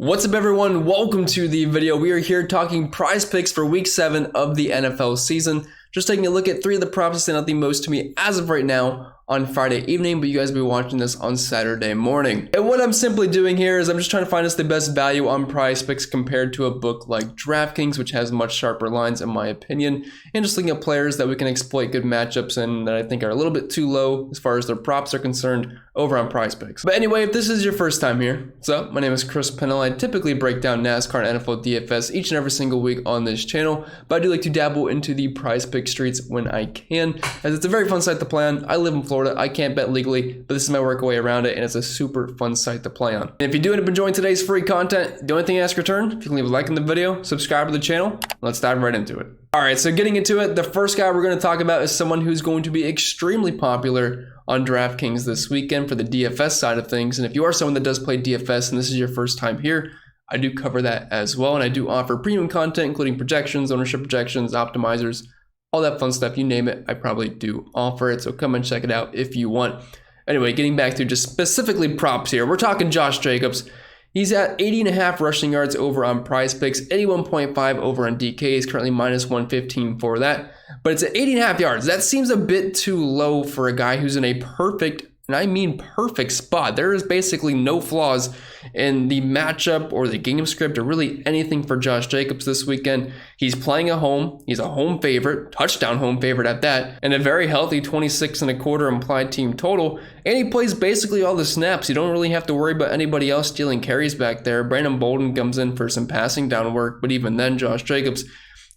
What's up everyone, welcome to the video. We are here talking prize picks for week 7 of the NFL season. Just taking a look at 3 of the props that stand out the most to me as of right now on Friday evening, but you guys will be watching this on Saturday morning. And what I'm simply doing here is I'm just trying to find us the best value on prize picks compared to a book like DraftKings, which has much sharper lines in my opinion, and just looking at players that we can exploit good matchups and that I think are a little bit too low as far as their props are concerned over on prize picks. But anyway, if this is your first time here, what's up? My name is Pennell. I typically break down NASCAR and NFL DFS each and every single week on this channel, but I do like to dabble into the prize pick streets when I can, as it's a very fun site to play on. I live in Florida. I can't bet legally, but this is my work way around it, and it's a super fun site to play on. And if you do end up enjoying today's free content, the only thing I ask in return, if you can leave a like in the video, subscribe to the channel, let's dive right into it. All right, so getting into it, the first guy we're going to talk about is someone who's going to be extremely popular on DraftKings this weekend for the DFS side of things. And if you are someone that does play DFS and this is your first time here, I do cover that as well. And I do offer premium content, including projections, ownership projections, optimizers, all that fun stuff, you name it, I probably do offer it. So come and check it out if you want. Anyway, getting back to just specifically props here. We're talking Josh Jacobs. He's at 80.5 rushing yards over on PrizePicks, 81.5 over on DK. He's currently minus 115 for that. But it's at 80.5 yards. That seems a bit too low for a guy who's in a perfect, and I mean perfect spot. There is basically no flaws in the matchup or the game script or really anything for Josh Jacobs this weekend. He's playing at home. He's a home favorite, touchdown home favorite at that, and a very healthy 26.25 implied team total. And he plays basically all the snaps. You don't really have to worry about anybody else stealing carries back there. Brandon Bolden comes in for some passing down work, but even then, Josh Jacobs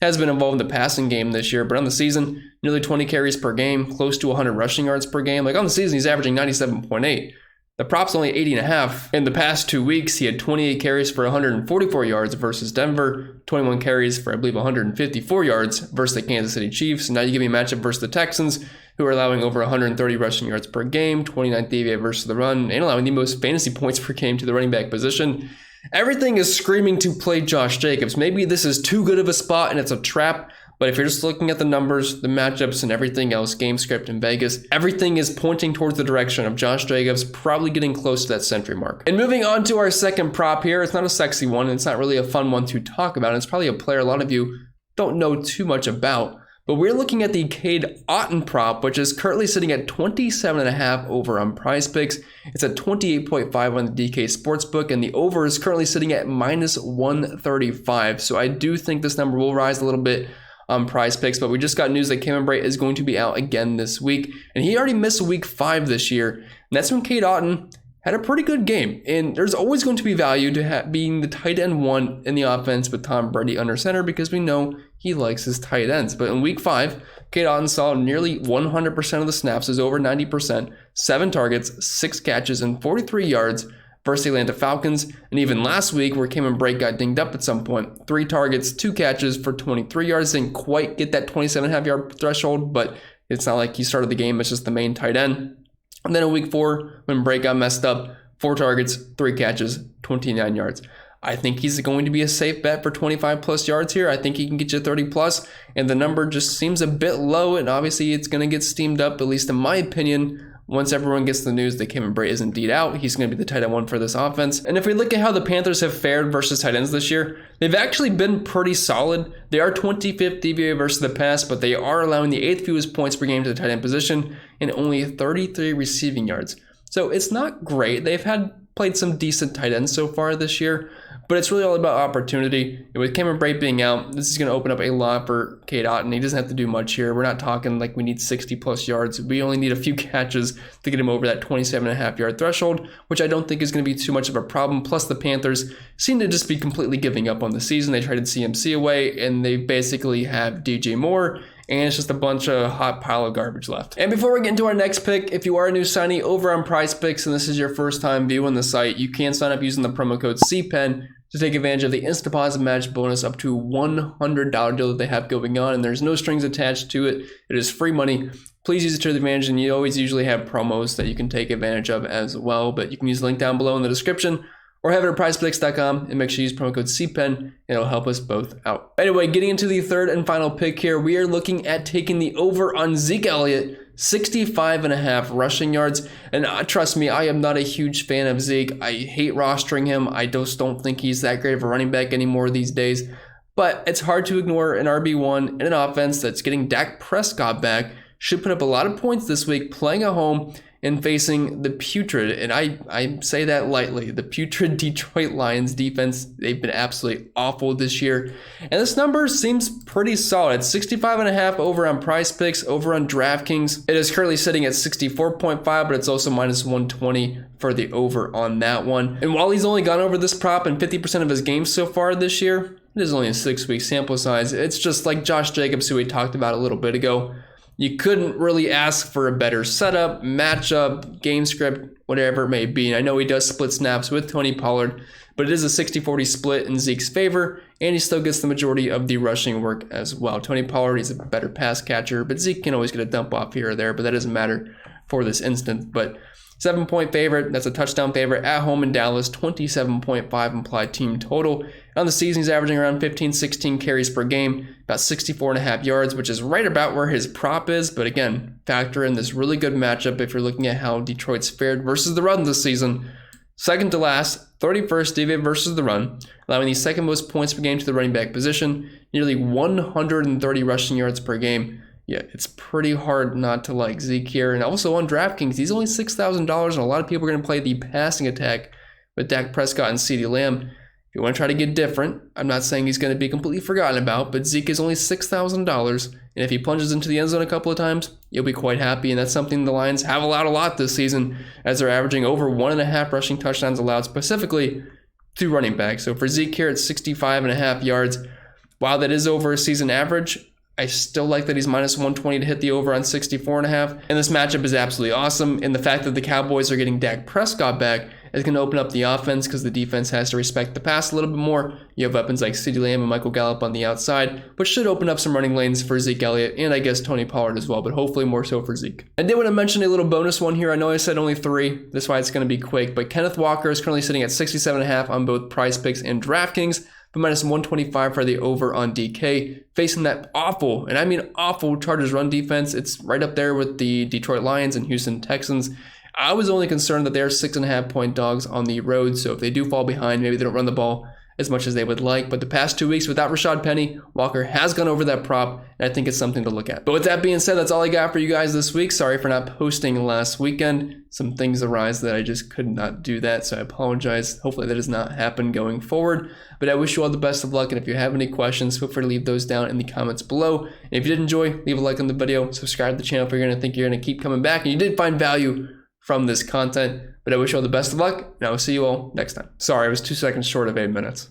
has been involved in the passing game this year, but on the season, nearly 20 carries per game, close to 100 rushing yards per game. Like on the season, he's averaging 97.8. The prop's only 80.5. In the past 2 weeks, he had 28 carries for 144 yards versus Denver, 21 carries for, I believe, 154 yards versus the Kansas City Chiefs. Now you give me a matchup versus the Texans, who are allowing over 130 rushing yards per game, 29th DVA versus the run, and allowing the most fantasy points per game to the running back position. Everything is screaming to play Josh Jacobs. Maybe this is too good of a spot and it's a trap, but if you're just looking at the numbers, the matchups, and everything else, game script in Vegas, everything is pointing towards the direction of Josh Jacobs probably getting close to that century mark. And moving on to our second prop here, it's not a sexy one, and it's not really a fun one to talk about. It's probably a player a lot of you don't know too much about. But we're looking at the Otten prop, which is currently sitting at 27.5 over on PrizePicks. It's at 28.5 on the DK Sportsbook, and the over is currently sitting at minus 135. So I do think this number will rise a little bit on PrizePicks, but we just got news that Cameron Brate is going to be out again this week, and he already missed week 5 this year, and that's when Otten had a pretty good game. And there's always going to be value to being the tight end 1 in the offense with Tom Brady under center because we know he likes his tight ends. But in week 5, Otten saw nearly 100% of the snaps, is over 90%, 7 targets, 6 catches, and 43 yards versus the Atlanta Falcons. And even last week, where Cameron Brate got dinged up at some point, 3 targets, 2 catches for 23 yards. Didn't quite get that 27.5 yard threshold, but it's not like he started the game. It's just the main tight end. And then in week 4, when Brate got messed up, 4 targets, 3 catches, 29 yards. I think he's going to be a safe bet for 25 plus yards here. I think he can get you 30 plus, and the number just seems a bit low, and obviously it's going to get steamed up, at least in my opinion. Once everyone gets the news that Cameron Brate is indeed out, he's going to be the tight end 1 for this offense. And if we look at how the Panthers have fared versus tight ends this year, they've actually been pretty solid. They are 25th DVA versus the pass, but they are allowing the 8th fewest points per game to the tight end position and only 33 receiving yards. So it's not great. They've played some decent tight ends so far this year, but it's really all about opportunity. And with Cameron Brate being out, this is going to open up a lot for Otten. He doesn't have to do much here. We're not talking like we need 60 plus yards. We only need a few catches to get him over that 27.5 yard threshold, which I don't think is going to be too much of a problem. Plus the Panthers seem to just be completely giving up on the season. They traded CMC away, and they basically have DJ Moore, and it's just a bunch of hot pile of garbage left. And before we get into our next pick, if you are a new signee over on PrizePicks and this is your first time viewing the site, you can sign up using the promo code CPEN to take advantage of the instant deposit match bonus up to $100 deal that they have going on, and there's no strings attached to it. It is free money. Please use it to your advantage, and you always usually have promos that you can take advantage of as well, but you can use the link down below in the description or have it at PrizePicks.com and make sure you use promo code CPEN, and it'll help us both out. Anyway, getting into the third and final pick here, we are looking at taking the over on Zeke Elliott, 65.5 rushing yards. And trust me, I am not a huge fan of Zeke. I hate rostering him. I just don't think he's that great of a running back anymore these days. But it's hard to ignore an RB1 in an offense that's getting Dak Prescott back. Should put up a lot of points this week playing at home and facing the putrid, and I say that lightly, the putrid Detroit Lions defense. They've been absolutely awful this year. And this number seems pretty solid. It's 65.5 over on PrizePicks, over on DraftKings. It is currently sitting at 64.5, but it's also minus 120 for the over on that one. And while he's only gone over this prop in 50% of his games so far this year, it is only a 6-week sample size. It's just like Josh Jacobs, who we talked about a little bit ago. You couldn't really ask for a better setup, matchup, game script, whatever it may be. And I know he does split snaps with Tony Pollard, but it is a 60-40 split in Zeke's favor, and he still gets the majority of the rushing work as well. Tony Pollard is a better pass catcher, but Zeke can always get a dump off here or there, but that doesn't matter for this instance. But 7-point favorite, that's a touchdown favorite at home in Dallas, 27.5 implied team total. On the season, he's averaging around 15-16 carries per game, about 64.5 yards, which is right about where his prop is. But again, factor in this really good matchup if you're looking at how Detroit's fared versus the run this season. Second to last, 31st DVOA versus the run, allowing the second most points per game to the running back position, nearly 130 rushing yards per game. Yeah, it's pretty hard not to like Zeke here. And also on DraftKings, he's only $6,000, and a lot of people are going to play the passing attack with Dak Prescott and CeeDee Lamb. If you want to try to get different, I'm not saying he's going to be completely forgotten about, but Zeke is only $6,000, and if he plunges into the end zone a couple of times, you'll be quite happy, and that's something the Lions have allowed a lot this season, as they're averaging over 1.5 rushing touchdowns allowed specifically to running backs. So for Zeke here at 65.5 yards, while that is over a season average, I still like that he's minus 120 to hit the over on 64.5. And this matchup is absolutely awesome. And the fact that the Cowboys are getting Dak Prescott back is going to open up the offense because the defense has to respect the pass a little bit more. You have weapons like CeeDee Lamb and Michael Gallup on the outside, which should open up some running lanes for Zeke Elliott and I guess Tony Pollard as well, but hopefully more so for Zeke. I did want to mention a little bonus one here. I know I said only 3. That's why it's going to be quick. But Kenneth Walker is currently sitting at 67.5 on both PrizePicks and DraftKings, but minus 125 for the over on DK, facing that awful, and I mean awful, Chargers run defense. It's right up there with the Detroit Lions and Houston Texans. I was only concerned that they're 6.5-point dogs on the road, so if they do fall behind, maybe they don't run the ball as much as they would like. But the past 2 weeks without Rashad Penny, Walker has gone over that prop, and I think it's something to look at. But with that being said, that's all I got for you guys this week. Sorry for not posting last weekend. Some things arise that I just could not do that, so I apologize. Hopefully that does not happen going forward. But I wish you all the best of luck, and if you have any questions, feel free to leave those down in the comments below. And if you did enjoy, leave a like on the video, subscribe to the channel if you're going to think you're going to keep coming back, and you did find value from this content. But I wish you all the best of luck, and I will see you all next time. Sorry, I was 2 seconds short of 8 minutes.